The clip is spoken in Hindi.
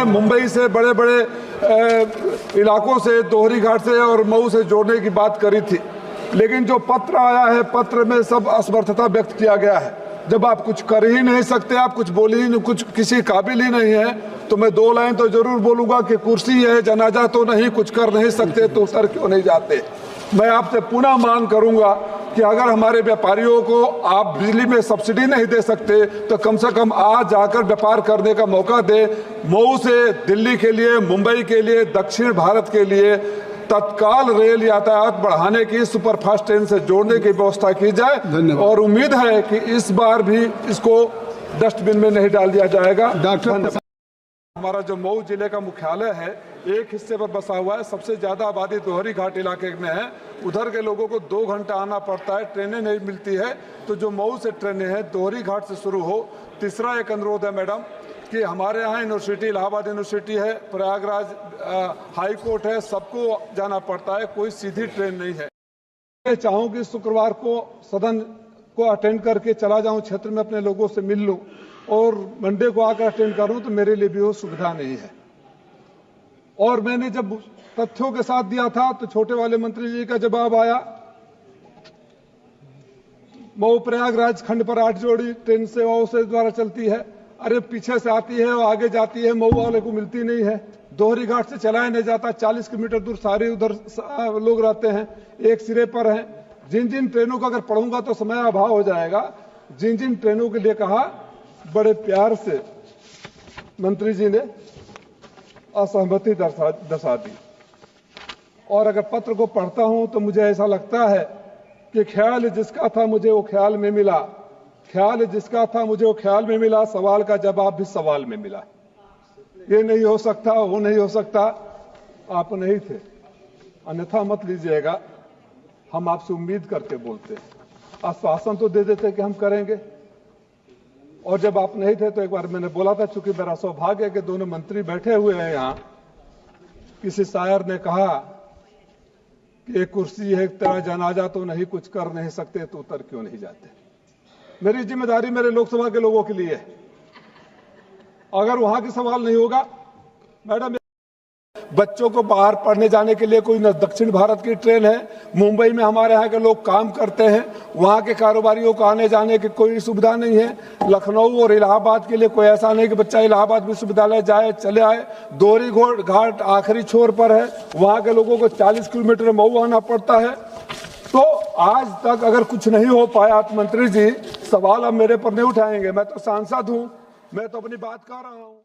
मुंबई से बड़े बड़े इलाकों से, दोहरी घाट से और मऊ से जोड़ने की बात करी थी, लेकिन जो पत्र आया है, पत्र में सब असमर्थता व्यक्त किया गया है। जब आप कुछ कर ही नहीं सकते, आप कुछ बोल ही नहीं, कुछ किसी काबिल ही नहीं है, तो मैं 2 लाइन तो जरूर बोलूंगा कि कुर्सी है, जनाजा तो नहीं, कुछ कर नहीं सकते तो उतर क्यों नहीं जाते। मैं आपसे पुनः मांग करूंगा कि अगर हमारे व्यापारियों को आप बिजली में सब्सिडी नहीं दे सकते तो कम से कम आज जाकर व्यापार करने का मौका दे। मऊ से दिल्ली के लिए, मुंबई के लिए, दक्षिण भारत के लिए तत्काल रेल यातायात बढ़ाने की, सुपरफास्ट ट्रेन से जोड़ने की व्यवस्था की जाए और उम्मीद है कि इस बार भी इसको डस्टबिन में नहीं डाल दिया जाएगा। डॉक्टर, हमारा जो मऊ जिले का मुख्यालय है एक हिस्से पर बसा हुआ है, सबसे ज्यादा आबादी दोहरी घाट इलाके में है। उधर के लोगों को 2 घंटा आना पड़ता है, ट्रेनें नहीं मिलती है। तो जो मऊ से ट्रेनें हैं दोहरी घाट से शुरू हो। तीसरा एक अनुरोध है मैडम कि हमारे यहाँ यूनिवर्सिटी, इलाहाबाद यूनिवर्सिटी है, प्रयागराज हाई कोर्ट है, सबको जाना पड़ता है, कोई सीधी ट्रेन नहीं है। मैं चाहूँ कि शुक्रवार को सदन को अटेंड करके चला जाऊँ, क्षेत्र में अपने लोगों से मिल लूँ और मंडे को आकर अटेंड करूँ, तो मेरे लिए भी वो सुविधा नहीं है। और मैंने जब तथ्यों के साथ दिया था तो छोटे वाले मंत्री जी का जवाब आया, मऊ प्रयागराज खंड पर 8 जोड़ी ट्रेन सेवाओं से द्वारा चलती है। अरे पीछे से आती है और आगे जाती है, मऊ वाले को मिलती नहीं है। दोहरी घाट से चलाया नहीं जाता, 40 किलोमीटर दूर सारे उधर लोग रहते हैं, एक सिरे पर हैं। जिन जिन ट्रेनों का अगर पढ़ूंगा तो समय अभाव हो जाएगा। जिन जिन ट्रेनों के लिए कहा, बड़े प्यार से मंत्री जी ने असहमति दर्शा दी। और अगर पत्र को पढ़ता हूं तो मुझे ऐसा लगता है कि ख्याल जिसका था मुझे वो ख्याल में मिला, ख्याल जिसका था मुझे वो ख्याल में मिला, सवाल का जवाब भी सवाल में मिला। ये नहीं हो सकता, वो नहीं हो सकता, आप नहीं थे, अन्यथा मत लीजिएगा। हम आपसे उम्मीद करके बोलते हैं, आश्वासन तो दे देते कि हम करेंगे। और जब आप नहीं थे तो एक बार मैंने बोला था, चूंकि मेरा सौभाग्य है कि दोनों मंत्री बैठे हुए हैं यहां। किसी शायर ने कहा कि एक कुर्सी है, तेरा जनाजा तो नहीं, कुछ कर नहीं सकते तो उतर क्यों नहीं जाते। मेरी जिम्मेदारी मेरे लोकसभा के लोगों के लिए है। अगर वहां की सवाल नहीं होगा, मैडम बच्चों को बाहर पढ़ने जाने के लिए कोई न दक्षिण भारत की ट्रेन है, मुंबई में हमारे यहाँ के लोग काम करते हैं, वहाँ के कारोबारियों को आने जाने की कोई सुविधा नहीं है। लखनऊ और इलाहाबाद के लिए कोई ऐसा नहीं कि बच्चा इलाहाबाद विश्वविद्यालय जाए चले आए। दोहरी घाट आखिरी छोर पर है, वहाँ के लोगों को 40 किलोमीटर मऊ आना पड़ता है। तो आज तक अगर कुछ नहीं हो पाया तो मंत्री जी सवाल अब मेरे पर नहीं उठाएंगे। मैं तो सांसद हूँ, मैं तो अपनी बात कर रहा हूँ।